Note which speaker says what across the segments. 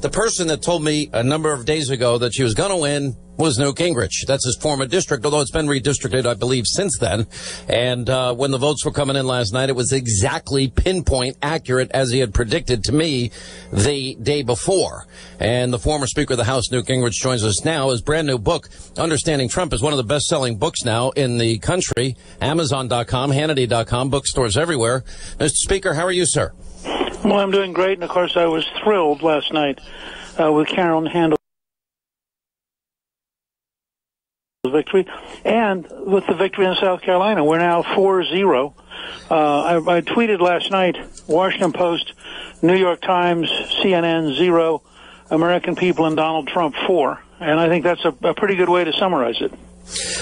Speaker 1: The person that told me a number of days ago that she was going to win was Newt Gingrich. That's his former district, although it's been redistricted, I believe, since then. And when the votes were coming in last night, it was exactly pinpoint accurate as he had predicted to me the day before. And the former Speaker of the House, Newt Gingrich, joins us now. His brand new book, Understanding Trump, is one of the best-selling books now in the country. Amazon.com, Hannity.com, bookstores everywhere. Mr. Speaker, how are you, sir?
Speaker 2: Well, I'm doing great, and of course I was thrilled last night with Karen Handel's victory, and with the victory in South Carolina. We're now 4-0. I tweeted last night, Washington Post, New York Times, CNN 0, American people and Donald Trump 4. And I think that's a pretty good way to summarize it.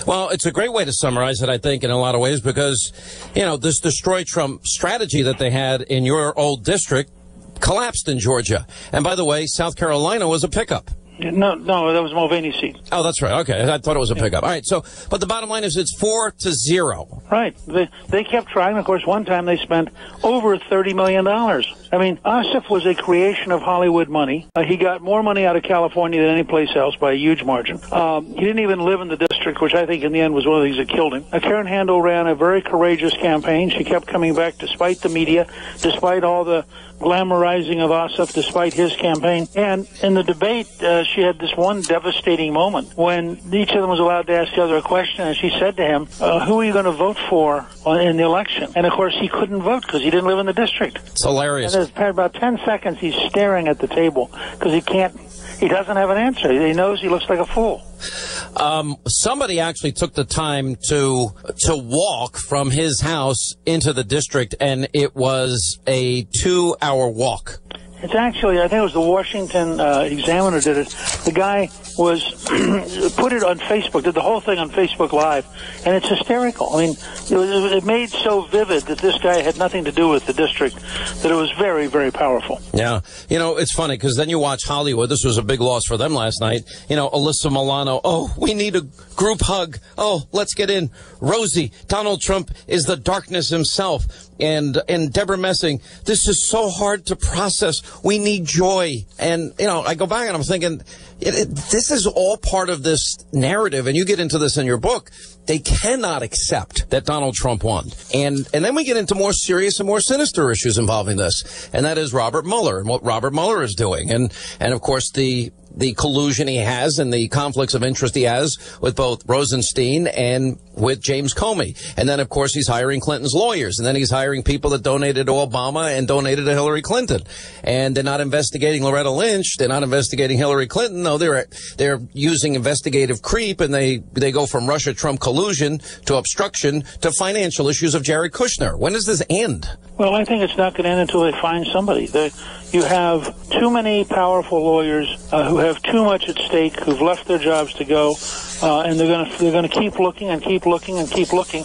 Speaker 1: Well, it's a great way to summarize it, I think, in a lot of ways, because, you know, this destroy Trump strategy that they had in your old district collapsed in Georgia. And by the way, South Carolina was a pickup.
Speaker 2: No, that was Mulvaney's seat.
Speaker 1: Oh, that's right. Okay. I thought it was a pickup. All right. So, but the bottom line is it's 4-0.
Speaker 2: Right. They kept trying. Of course, one time they spent over $30 million. I mean, Ossoff was a creation of Hollywood money. He got more money out of California than any place else by a huge margin. He didn't even live in the district, which I think in the end was one of the things that killed him. Karen Handel ran a very courageous campaign. She kept coming back despite the media, despite all the glamorizing of Ossoff, despite his campaign. And in the debate, she had this one devastating moment when each of them was allowed to ask the other a question, and she said to him, who are you going to vote for in the election? And, of course, he couldn't vote because he didn't live in the district.
Speaker 1: It's hilarious.
Speaker 2: And there's about 10 seconds he's staring at the table because he doesn't have an answer. He knows he looks like a fool.
Speaker 1: Somebody actually took the time to walk from his house into the district, and it was a 2-hour walk.
Speaker 2: It's actually, I think it was the Washington Examiner did it. The guy was put it on Facebook, did the whole thing on Facebook Live, and it's hysterical. I mean, it made so vivid that this guy had nothing to do with the district that it was very, very powerful.
Speaker 1: Yeah. You know, it's funny because then you watch Hollywood. This was a big loss for them last night. You know, Alyssa Milano. Oh, we need a group hug. Oh, let's get in. Rosie, Donald Trump is the darkness himself. And Deborah Messing, this is so hard to process. We need joy. And, you know, I go back and I'm thinking, this is all part of this narrative. And you get into this in your book. They cannot accept that Donald Trump won. And then we get into more serious and more sinister issues involving this. And that is Robert Mueller and what Robert Mueller is doing. And of course, the collusion he has and the conflicts of interest he has with both Rosenstein and with James Comey. And then, of course, he's hiring Clinton's lawyers. And then he's hiring people that donated to Obama and donated to Hillary Clinton. And they're not investigating Loretta Lynch. They're not investigating Hillary Clinton. No, they're using investigative creep, and they go from Russia-Trump collusion to obstruction to financial issues of Jared Kushner. When does this end?
Speaker 2: Well, I think it's not going to end until they find somebody. You have too many powerful lawyers who have too much at stake, who've left their jobs to go, and they're going to keep looking and keep looking and keep looking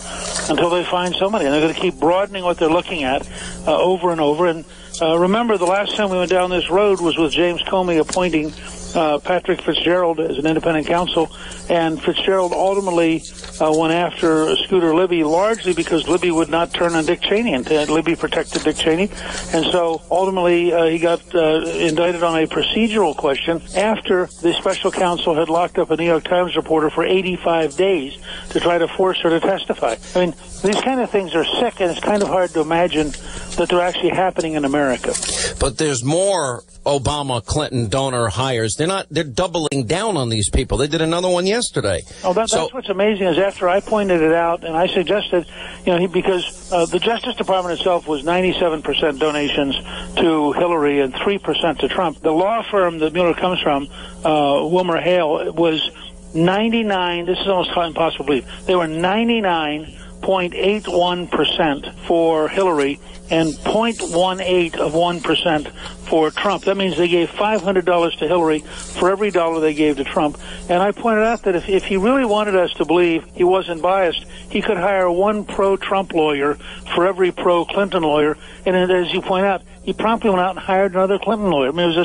Speaker 2: until they find somebody. And they're going to keep broadening what they're looking at over and over. And remember, the last time we went down this road was with James Comey appointing Patrick Fitzgerald as an independent counsel, and Fitzgerald ultimately went after Scooter Libby largely because Libby would not turn on Dick Cheney, and Libby protected Dick Cheney, and so ultimately he got indicted on a procedural question after the special counsel had locked up a New York Times reporter for 85 days to try to force her to testify. I mean, these kind of things are sick, and it's kind of hard to imagine that they're actually happening in America.
Speaker 1: But there's more Obama-Clinton donor hires. They're doubling down on these people. They did another one yesterday.
Speaker 2: Oh, that's what's amazing is after I pointed it out and I suggested, because the Justice Department itself was 97% donations to Hillary and 3% to Trump. The law firm that Mueller comes from, Wilmer Hale, was 99, this is almost impossible to believe, they were 99.81% for Hillary and 0.18 of 1% for Trump. That means they gave $500 to Hillary for every dollar they gave to Trump. And I pointed out that if he really wanted us to believe he wasn't biased, he could hire one pro-Trump lawyer for every pro-Clinton lawyer. And as you point out, he promptly went out and hired another Clinton lawyer. I mean, it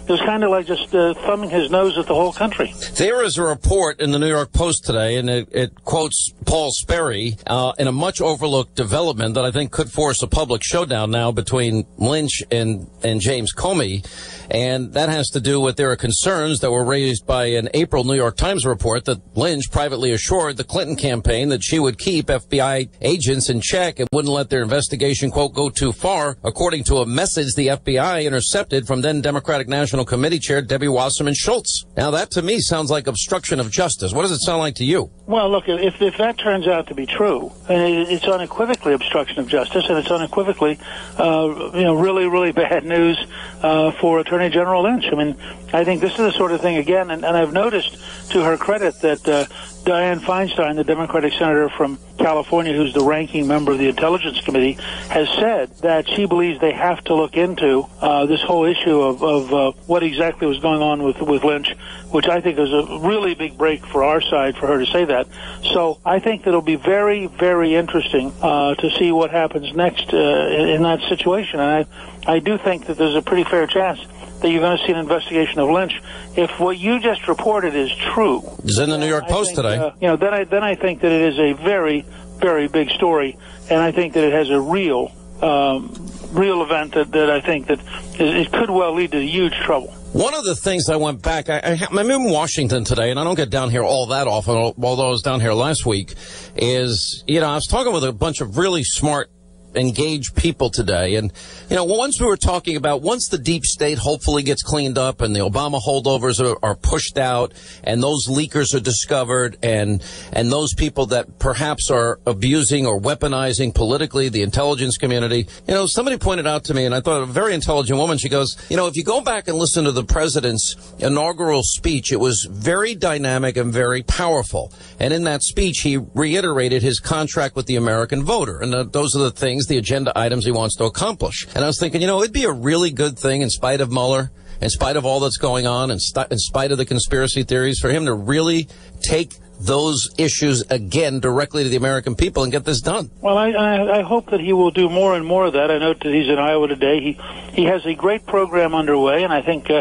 Speaker 2: was kind of like just thumbing his nose at the whole country.
Speaker 1: There is a report in the New York Post today, and it quotes Paul Sperry in a much overlooked development that I think could force a public showdown now between Lynch and James Comey. And that has to do with there are concerns that were raised by an April New York Times report that Lynch privately assured the Clinton campaign that she would keep FBI agents in check and wouldn't let their investigation, quote, go too far, according to a message the FBI intercepted from then Democratic National Committee Chair Debbie Wasserman Schultz. Now, that to me sounds like obstruction of justice. What does it sound like to you?
Speaker 2: Well, look, if that turns out to be true, and it's unequivocally obstruction of justice, and it's unequivocally, really, really bad news for Attorney General Lynch. I mean, I think this is the sort of thing, again, and I've noticed to her credit that Dianne Feinstein, the Democratic senator from California, who's the ranking member of the Intelligence Committee, has said that she believes they have to look into this whole issue of what exactly was going on with Lynch, which I think is a really big break for our side for her to say that. So I think that it'll be very, very interesting to see what happens next in that situation. And I do think that there's a pretty fair chance that you're going to see an investigation of Lynch. If what you just reported is true,
Speaker 1: it's in the New York Post today.
Speaker 2: Then I think that it is a very, very big story, and I think that it has a real event that I think that it could well lead to huge trouble.
Speaker 1: One of the things I went back, I'm in Washington today, and I don't get down here all that often, although I was down here last week, is, I was talking with a bunch of really smart, engaged people today. And, once we were talking about once the deep state hopefully gets cleaned up and the Obama holdovers are pushed out and those leakers are discovered and those people that perhaps are abusing or weaponizing politically the intelligence community, somebody pointed out to me, and I thought a very intelligent woman, she goes, if you go back and listen to the president's inaugural speech, it was very dynamic and very powerful. And in that speech, he reiterated his contract with the American voter. And those are the things, the agenda items he wants to accomplish. And I was thinking, it'd be a really good thing in spite of Mueller, in spite of all that's going on, in spite of the conspiracy theories, for him to really take those issues again directly to the American people and get this done.
Speaker 2: Well, I hope that he will do more and more of that. I know that he's in Iowa today. He has a great program underway, and I think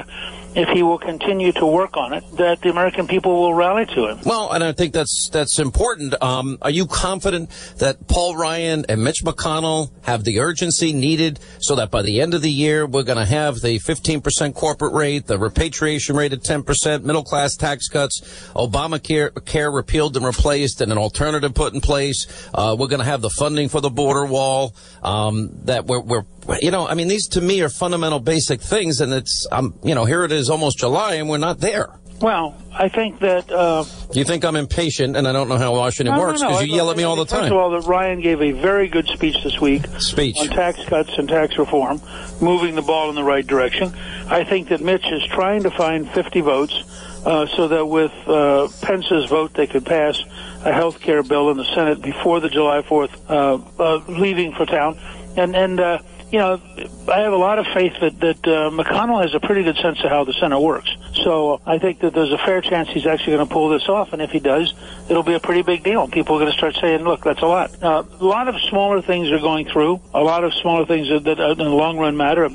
Speaker 2: if he will continue to work on it, that the American people will rally to him.
Speaker 1: Well, and I think that's important. Are you confident that Paul Ryan and Mitch McConnell have the urgency needed so that by the end of the year we're going to have the 15% corporate rate, the repatriation rate at 10%, middle-class tax cuts, Obamacare repealed and replaced, and an alternative put in place? We're going to have the funding for the border wall. That we're these to me are fundamental basic things, and it's, here it is almost July and we're not there.
Speaker 2: Well, I think that...
Speaker 1: you think I'm impatient and I don't know how Washington works because you yell at me all the time.
Speaker 2: First of all, that Ryan gave a very good speech this week on tax cuts and tax reform, moving the ball in the right direction. I think that Mitch is trying to find 50 votes so that with Pence's vote they could pass a health care bill in the Senate before the July 4th leaving for town. And I have a lot of faith that McConnell has a pretty good sense of how the Senate works. So I think that there's a fair chance he's actually going to pull this off, and if he does, it'll be a pretty big deal. People are going to start saying, look, that's a lot. A lot of smaller things are going through, a lot of smaller things that in the long run matter.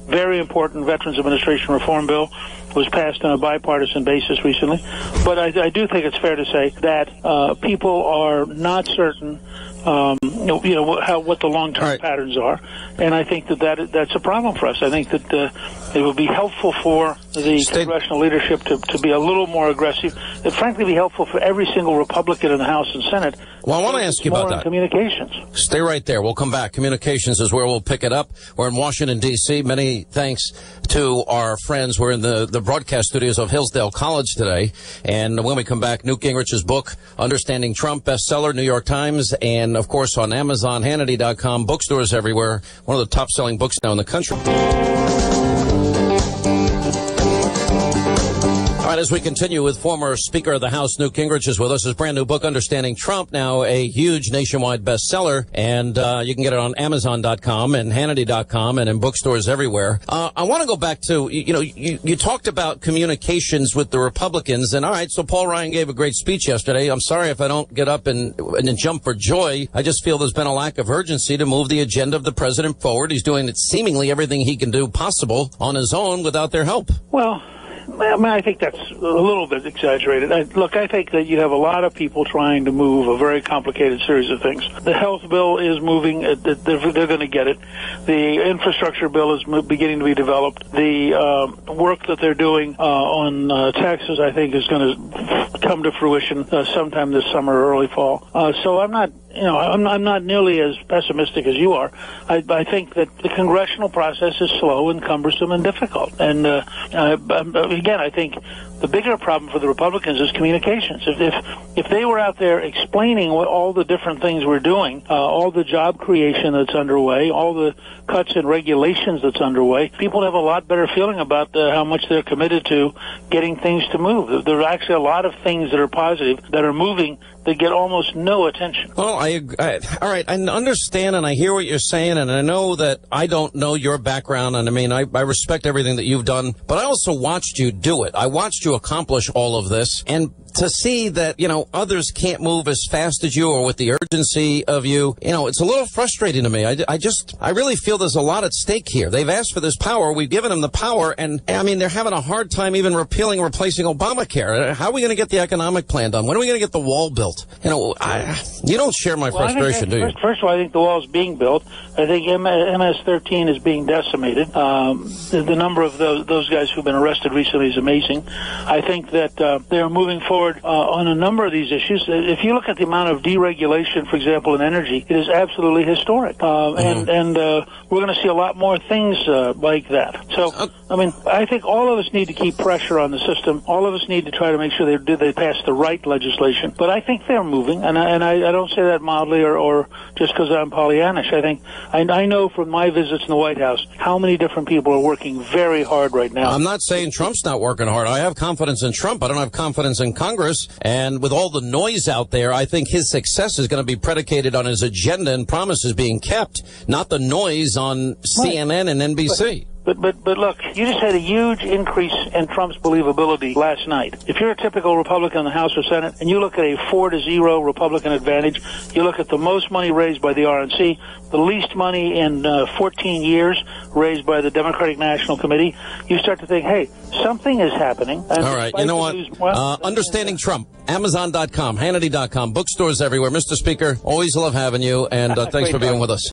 Speaker 2: Very important Veterans Administration reform bill was passed on a bipartisan basis recently. But I do think it's fair to say that people are not certain what the long-term patterns are, and I think that's a problem for us. I think that it would be helpful for the congressional leadership to be a little more aggressive. It'd frankly be helpful for every single Republican in the House and Senate.
Speaker 1: Well, I want to ask you about that.
Speaker 2: Communications.
Speaker 1: Stay right there. We'll come back. Communications is where we'll pick it up. We're in Washington, D.C. Many thanks to our friends. We're in the broadcast studios of Hillsdale College today. And when we come back, Newt Gingrich's book, Understanding Trump, bestseller, New York Times, and, of course, on Amazon, Hannity.com, bookstores everywhere. One of the top-selling books now in the country. All right, as we continue with former Speaker of the House, Newt Gingrich is with us. His brand new book, Understanding Trump, now a huge nationwide bestseller. And you can get it on Amazon.com and Hannity.com and in bookstores everywhere. I want to go back to, you talked about communications with the Republicans. And all right, so Paul Ryan gave a great speech yesterday. I'm sorry if I don't get up and jump for joy. I just feel there's been a lack of urgency to move the agenda of the president forward. He's doing seemingly everything he can do possible on his own without their help.
Speaker 2: Well, I think that's a little bit exaggerated. I think that you have a lot of people trying to move a very complicated series of things. The health bill is moving. They're going to get it. The infrastructure bill is beginning to be developed. The work that they're doing on taxes, I think, is going to come to fruition sometime this summer or early fall. So I'm not nearly as pessimistic as you are. I think that the congressional process is slow and cumbersome and difficult. And again, I think the bigger problem for the Republicans is communications. If they were out there explaining what all the different things we're doing, all the job creation that's underway, all the cuts and regulations that's underway, people have a lot better feeling about how much they're committed to getting things to move. There are actually a lot of things that are positive that are moving that get almost no attention.
Speaker 1: Well, all right, I understand and I hear what you're saying, and I know that I don't know your background, and I mean, I respect everything that you've done, but I also watched you do it. I watched you accomplish all of this, and to see that, others can't move as fast as you or with the urgency of you, it's a little frustrating to me. I really feel there's a lot at stake here. They've asked for this power. We've given them the power. And I mean, they're having a hard time even repealing, replacing Obamacare. How are we going to get the economic plan done? When are we going to get the wall built? You don't share my frustration, do you?
Speaker 2: First of all, I think the wall is being built. I think MS-13 is being decimated. The number of those guys who've been arrested recently is amazing. I think that they're moving forward on a number of these issues. If you look at the amount of deregulation, for example, in energy, it is absolutely historic. And we're going to see a lot more things like that. So, I think all of us need to keep pressure on the system. All of us need to try to make sure they pass the right legislation. But I think they're moving, and I don't say that mildly or just because I'm Pollyannish. I know from my visits in the White House how many different people are working very hard right now.
Speaker 1: I'm not saying Trump's not working hard. I have confidence in Trump. I don't have confidence in Congress. And with all the noise out there, I think his success is going to be predicated on his agenda and promises being kept, not the noise on CNN and NBC.
Speaker 2: But look, you just had a huge increase in Trump's believability last night. If you're a typical Republican in the House or Senate and you look at a 4-0 Republican advantage, you look at the most money raised by the RNC, the least money in 14 years raised by the Democratic National Committee, you start to think, hey, something is happening. And
Speaker 1: all right, you know what? Understanding Trump, Amazon.com, Hannity.com, bookstores everywhere. Mr. Speaker, always love having you, and thanks for being with us.